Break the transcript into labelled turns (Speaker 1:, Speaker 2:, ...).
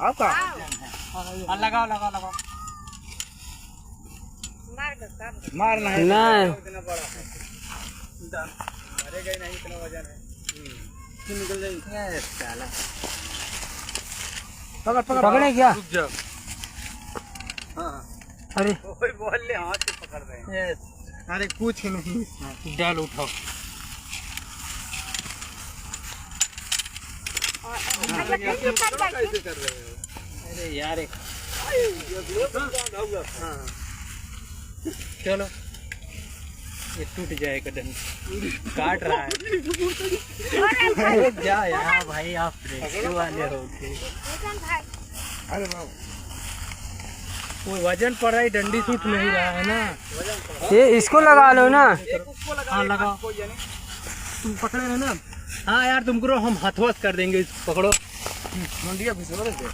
Speaker 1: आपका
Speaker 2: लगाओ लगाओ लगाओ
Speaker 1: मारना है
Speaker 3: नहीं
Speaker 1: इतना बड़ा है मरेगा ही नहीं इतना वजन है निकल जाएगी साला पकड़ पकड़
Speaker 3: पकड़े क्या?
Speaker 1: रुक जाओ हाँ
Speaker 3: अरे
Speaker 1: कोई बोल ले हाथ से पकड़ रहे हैं अरे कुछ नहीं
Speaker 2: डाल उठाओ
Speaker 1: कैसे कर रहे हो
Speaker 2: अरे यार
Speaker 1: हाँ
Speaker 2: चलो ये टूट जाएगा डंडी काट रहा है अरे जा यार भाई आप रेस्क्यू वाले हो
Speaker 1: अरे बाबू
Speaker 2: वो वजन पड़ रहा है डंडी सूट नहीं रहा है ना
Speaker 3: ये इसको लगा लो ना।
Speaker 2: हाँ लगाओ तुम पकड़े ना हाँ यार तुमको हम हथवस कर देंगे पकड़ो
Speaker 1: मंडिया घुसवा देते